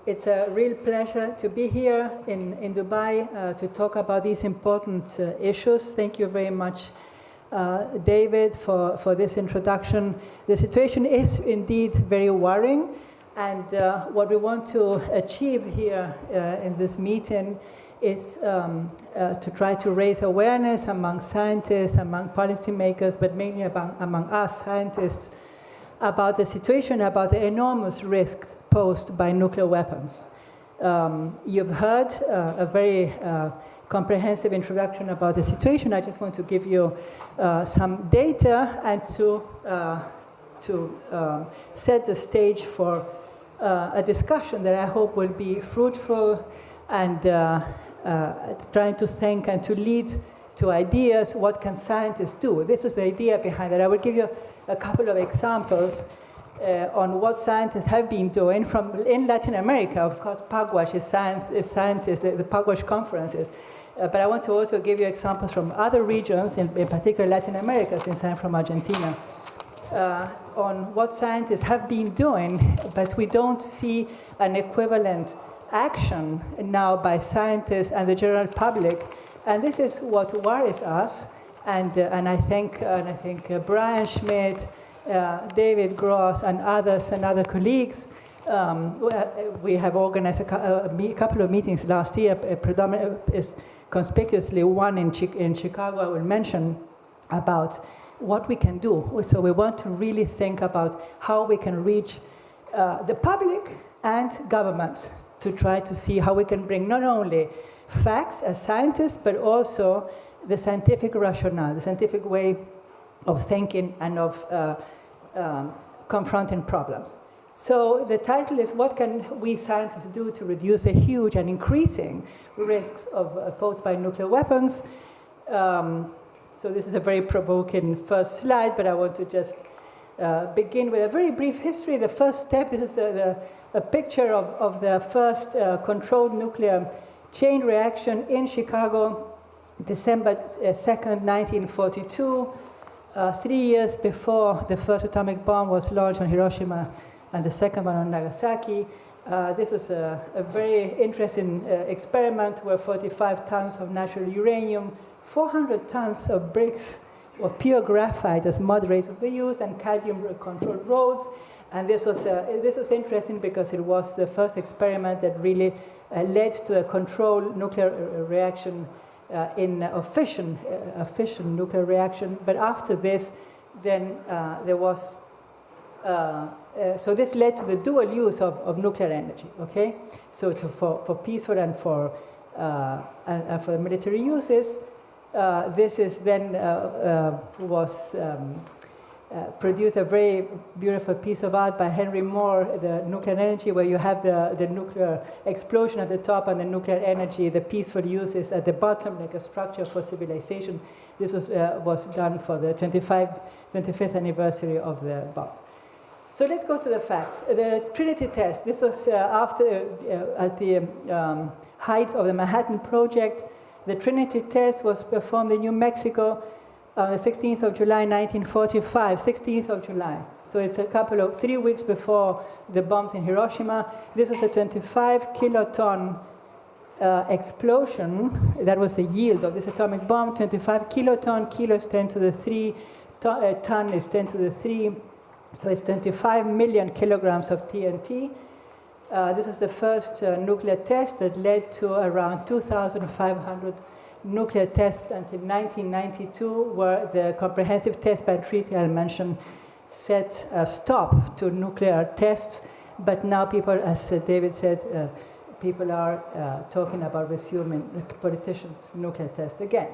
It's a real pleasure to be here in Dubai to talk about these important issues. Thank you very much, David, for this introduction. The situation is indeed very worrying, and what we want to achieve here in this meeting is to try to raise awareness among scientists, among policymakers, but mainly among us scientists, about the situation, about the enormous risks posed by nuclear weapons. You've heard a very comprehensive introduction about the situation. I just want to give you some data and to set the stage for a discussion that I hope will be fruitful and trying to think and to lead to ideas. What can scientists do? This is the idea behind it. I will give you a couple of examples on what scientists have been doing in Latin America. Of course, Pugwash is scientists, the Pugwash conferences. But I want to also give you examples from other regions, in particular Latin America, since I'm from Argentina, on what scientists have been doing, but we don't see an equivalent action now by scientists and the general public. And this is what worries us. And I think Brian Schmidt, David Gross, and others and other colleagues, we have organized a couple of meetings last year, conspicuously one in Chicago I will mention, about what we can do. So we want to really think about how we can reach the public and governments to try to see how we can bring not only facts as scientists, but also the scientific rationale, the scientific way of thinking and of confronting problems. So the title is, what can we scientists do to reduce the huge and increasing risks posed by nuclear weapons? So this is a very provoking first slide, but I want to just begin with a very brief history. The first step, this is a picture of the first controlled nuclear chain reaction in Chicago, December 2nd, 1942, 3 years before the first atomic bomb was launched on Hiroshima and the second one on Nagasaki. This was a very interesting experiment where 45 tons of natural uranium, 400 tons of bricks of pure graphite as moderators were used, and cadmium-controlled rods. And this was interesting because it was the first experiment that really led to a controlled nuclear reaction in a fission nuclear reaction. But after this, then there was. So this led to the dual use of nuclear energy. Okay, so for peaceful and for the military uses. This is then produced a very beautiful piece of art by Henry Moore, the nuclear energy, where you have the nuclear explosion at the top and the nuclear energy, the peaceful uses at the bottom, like a structure for civilization. This was done for the 25th anniversary of the bombs. So let's go to the facts. The Trinity test. This was at the height of the Manhattan Project. The Trinity test was performed in New Mexico on the 16th of July, 1945, 16th of July. So it's 3 weeks before the bombs in Hiroshima. This was a 25 kiloton explosion. That was the yield of this atomic bomb, 25 kiloton. Kilo is 10 to the 3, ton is 10 to the 3. So it's 25 million kilograms of TNT. This was the first nuclear test that led to around 2,500 nuclear tests until 1992, where the Comprehensive Test Ban Treaty I mentioned set a stop to nuclear tests. But now people, as David said, people are talking about resuming politicians' nuclear tests again.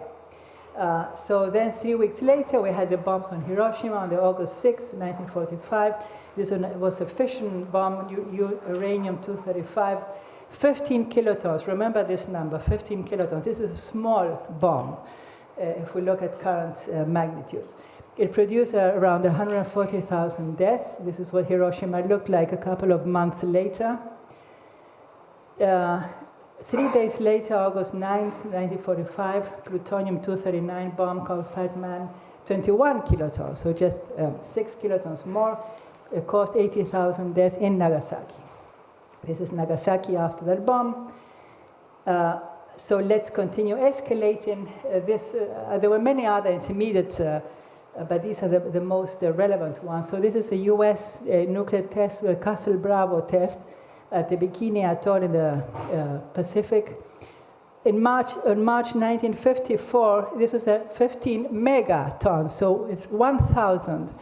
So then 3 weeks later, we had the bombs on Hiroshima on the August 6th, 1945. This one was a fission bomb, uranium-235, 15 kilotons. Remember this number, 15 kilotons. This is a small bomb, if we look at current magnitudes. It produced around 140,000 deaths. This is what Hiroshima looked like a couple of months later. 3 days later, August 9th, 1945, plutonium-239 bomb called Fat Man, 21 kilotons, so just 6 kilotons more. It caused 80,000 deaths in Nagasaki. This is Nagasaki after that bomb. So let's continue escalating this. There were many other intermediate, but these are the most relevant ones. So this is a US nuclear test, the Castle Bravo test at the Bikini Atoll in the Pacific. On March 1954, this was a 15 megatons, so it's 1,000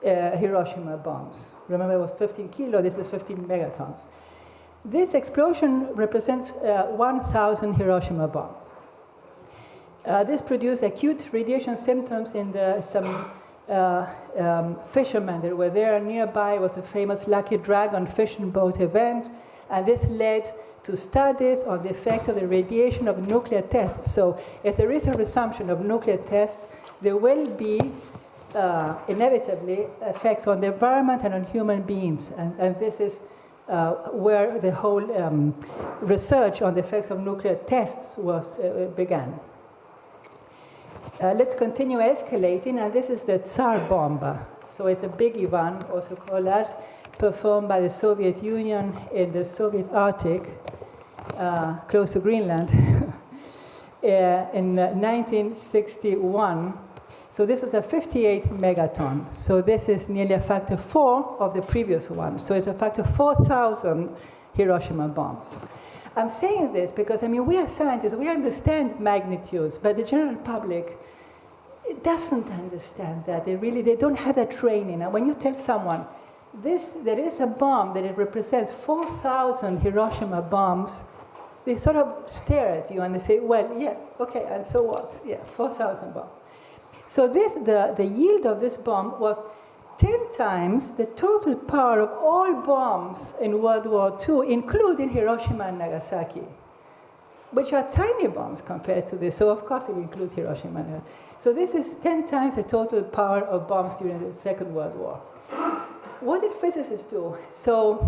Hiroshima bombs. Remember, it was 15 kilo, this is 15 megatons. This explosion represents 1,000 Hiroshima bombs. This produced acute radiation symptoms in some fishermen that were there nearby. It was a famous Lucky Dragon fishing boat event, and this led to studies on the effect of the radiation of nuclear tests. So if there is a resumption of nuclear tests, there will be inevitably effects on the environment and on human beings, and this is where the whole research on the effects of nuclear tests began. Let's continue escalating, and this is the Tsar bomb. So it's a biggie one, also called that, performed by the Soviet Union in the Soviet Arctic, close to Greenland, in 1961. So this was a 58 megaton. So this is nearly a factor 4 of the previous one. So it's a factor 4,000 Hiroshima bombs. I'm saying this because, we are scientists, we understand magnitudes, but the general public doesn't understand that. They don't have that training. And when you tell someone, there is a bomb that it represents 4,000 Hiroshima bombs, they sort of stare at you and they say, well, yeah, okay, and so what? Yeah, 4,000 bombs. So the yield of this bomb was 10 times the total power of all bombs in World War II, including Hiroshima and Nagasaki, which are tiny bombs compared to this. So, of course, it includes Hiroshima and Nagasaki. So this is 10 times the total power of bombs during the Second World War. What did physicists do? So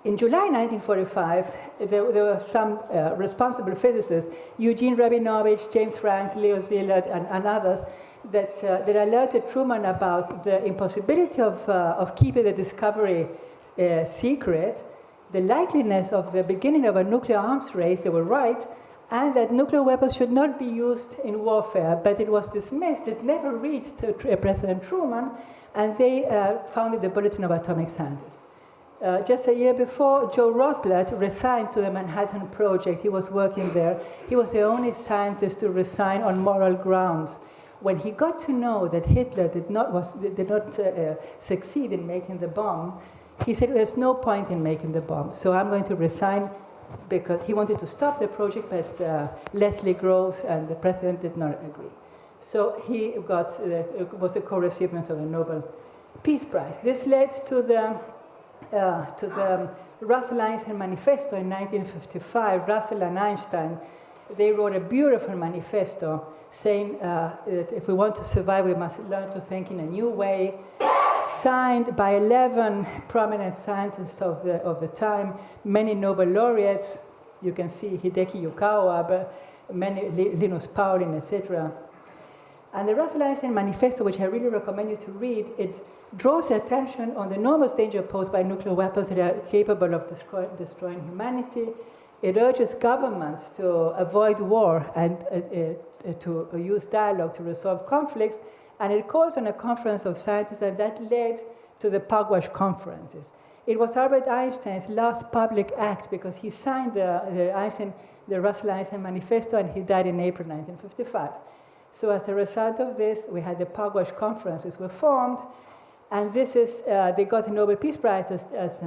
in July 1945, there were some responsible physicists, Eugene Rabinovich, James Franks, Leo Szilard, and others, that alerted Truman about the impossibility of keeping the discovery secret, the likeliness of the beginning of a nuclear arms race. They were right, and that nuclear weapons should not be used in warfare, but it was dismissed. It never reached President Truman, and they founded the Bulletin of Atomic Scientists. Just a year before, Joe Rotblat resigned to the Manhattan Project. He was working there. He was the only scientist to resign on moral grounds. When he got to know that Hitler did not succeed in making the bomb, he said, there's no point in making the bomb, so I'm going to resign, because he wanted to stop the project, but Leslie Groves and the president did not agree. So he was a co-recipient of the Nobel Peace Prize. This led to the Russell-Einstein Manifesto in 1955. Russell and Einstein, they wrote a beautiful manifesto saying that if we want to survive, we must learn to think in a new way, signed by 11 prominent scientists of the time, many Nobel laureates. You can see Hideki Yukawa, but many, Linus Pauling, etc. And the Russell-Einstein Manifesto, which I really recommend you to read, it draws attention on the enormous danger posed by nuclear weapons that are capable of destroying humanity. It urges governments to avoid war and to use dialogue to resolve conflicts. And it calls on a conference of scientists, and that led to the Pugwash conferences. It was Albert Einstein's last public act, because he signed the Russell-Einstein Manifesto, and he died in April 1955. So as a result of this, we had the Pugwash conferences were formed, and this is, they got the Nobel Peace Prize, as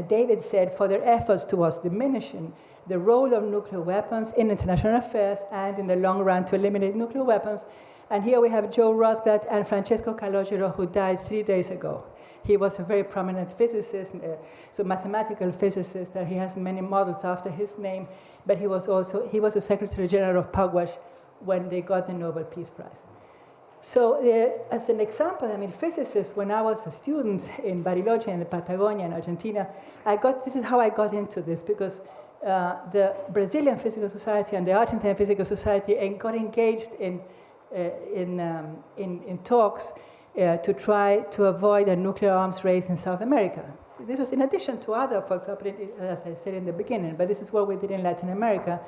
David said, for their efforts towards diminishing the role of nuclear weapons in international affairs and in the long run to eliminate nuclear weapons. And here we have Joe Rotblat and Francesco Calogero, who died 3 days ago. He was a very prominent physicist, so mathematical physicist, and he has many models after his name, but he was the Secretary General of Pugwash when they got the Nobel Peace Prize. So as an example, physicists, when I was a student in Bariloche in the Patagonia in Argentina, this is how I got into this, because the Brazilian Physical Society and the Argentine Physical Society got engaged in talks to try to avoid a nuclear arms race in South America. this was in addition to other, for example, as I said in the beginning, but this is what we did in Latin America.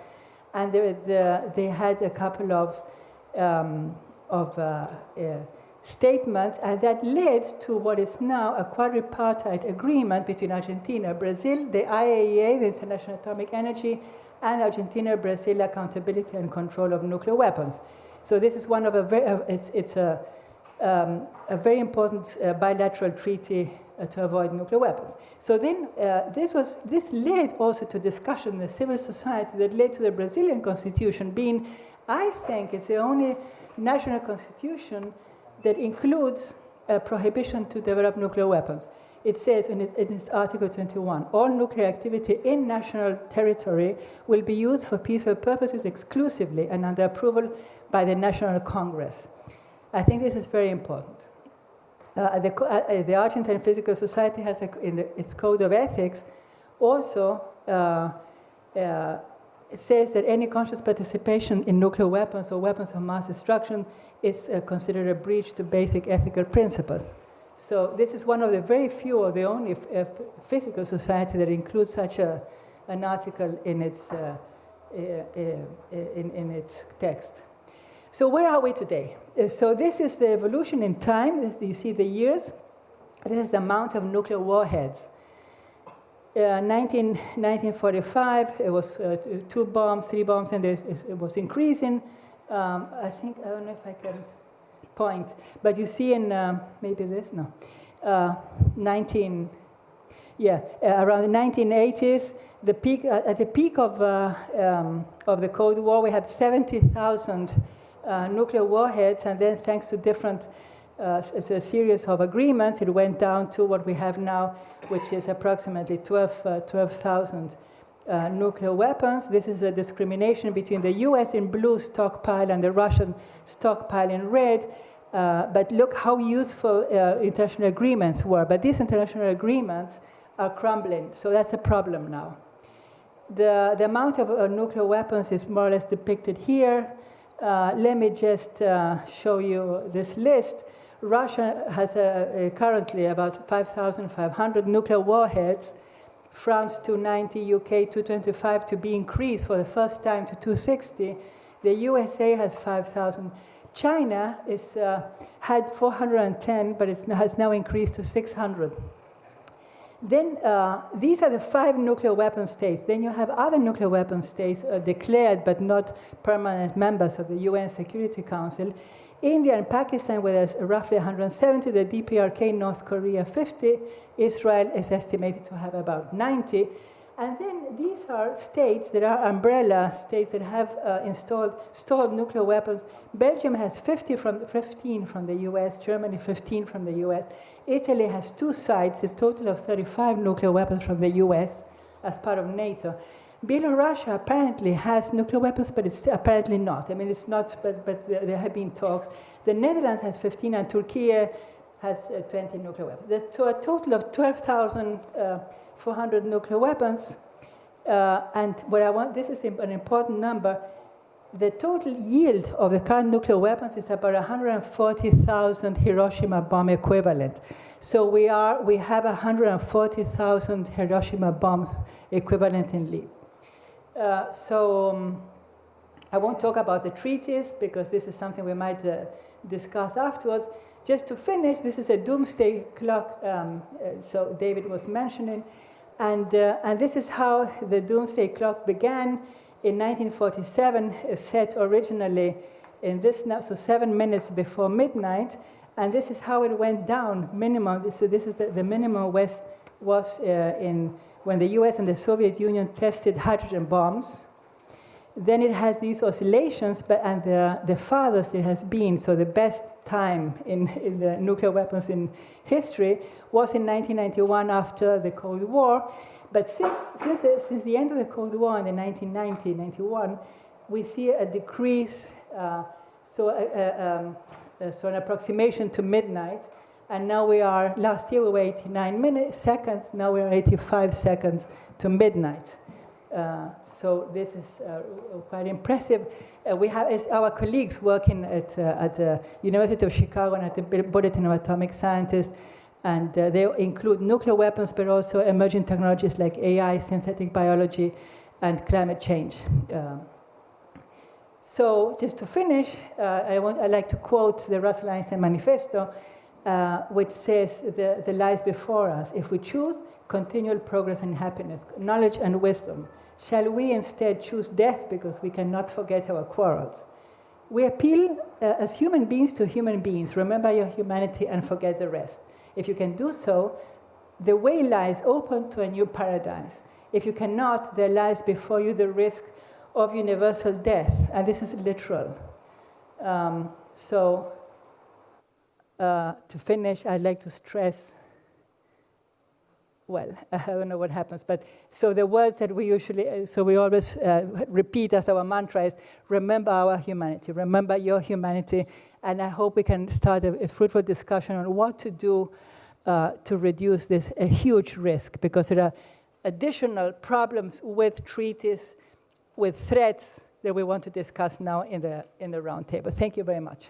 And they had a couple of statements, and that led to what is now a quadripartite agreement between Argentina, Brazil, the IAEA, the International Atomic Energy, and Argentina-Brazil accountability and control of nuclear weapons. So this is one of it's a very important bilateral treaty to avoid nuclear weapons. So then this led also to discussion in the civil society that led to the Brazilian constitution being, I think, it's the only national constitution that includes a prohibition to develop nuclear weapons. It says in its Article 21, all nuclear activity in national territory will be used for peaceful purposes exclusively and under approval by the National Congress. I think this is very important. The Argentine Physical Society has, its code of ethics, also it says that any conscious participation in nuclear weapons or weapons of mass destruction is considered a breach to basic ethical principles. So this is one of the very few or the only physical society that includes such an article in its text. So where are we today? So this is the evolution in time. You see the years. This is the amount of nuclear warheads. 1945, it was 2 bombs, 3 bombs, and it was increasing. I don't know if I can point, but you see in maybe this, no, around the 1980s, at the peak of the Cold War, we had 70,000 nuclear warheads, and then thanks to different a series of agreements, it went down to what we have now, which is approximately 12,000 nuclear weapons. This is a discrimination between the US in blue stockpile and the Russian stockpile in red. But look how useful international agreements were. But these international agreements are crumbling, so that's a problem now. The amount of nuclear weapons is more or less depicted here. Let me just show you this list. Russia has currently about 5,500 nuclear warheads, France 290, UK 225, to be increased for the first time to 260. The USA has 5,000. China had 410, but it has now increased to 600. Then these are the 5 nuclear weapon states. Then you have other nuclear weapon states declared but not permanent members of the UN Security Council. India and Pakistan with roughly 170, the DPRK, North Korea 50, Israel is estimated to have about 90. And then these are states that are umbrella states that have stored nuclear weapons. Belgium has 15 from the US, Germany 15 from the US. Italy has 2 sites, a total of 35 nuclear weapons from the US as part of NATO. Belarus apparently has nuclear weapons, but it's apparently not. I mean, it's not, but there have been talks. The Netherlands has 15, and Turkey has 20 nuclear weapons. There's a total of 12,400 nuclear weapons. And what I want, this is an important number. The total yield of the current nuclear weapons is about 140,000 Hiroshima bomb equivalent. So we have 140,000 Hiroshima bomb equivalent in lead. I won't talk about the treaties because this is something we might discuss afterwards. Just to finish, this is a Doomsday Clock, so David was mentioning, and this is how the Doomsday Clock began in 1947, set originally in this, so 7 minutes before midnight, and this is how it went down, minimum. So this is the minimum was when the US and the Soviet Union tested hydrogen bombs. Then it had these oscillations, and the farthest it has been, so the best time in the nuclear weapons in history was in 1991 after the Cold War. But since the end of the Cold War in the 1990-91, we see a decrease, so an approximation to midnight. And now last year we were 89 seconds, now we are 85 seconds to midnight. So this is quite impressive. We have our colleagues working at the University of Chicago and at the Bulletin of Atomic Scientists And they include nuclear weapons, but also emerging technologies like AI, synthetic biology, and climate change. So just to finish, I'd like to quote the Russell Einstein Manifesto, which says the lies before us. If we choose continual progress and happiness, knowledge and wisdom, shall we instead choose death because we cannot forget our quarrels? We appeal as human beings to human beings. Remember your humanity and forget the rest. If you can do so, the way lies open to a new paradise. If you cannot, there lies before you the risk of universal death. And this is literal. To finish, I'd like to stress, well, I don't know what happens, but so the words that we usually, so we always repeat as our mantra is, remember our humanity, remember your humanity, and I hope we can start a fruitful discussion on what to do to reduce this a huge risk, because there are additional problems with treaties, with threats that we want to discuss now in the round table. Thank you very much.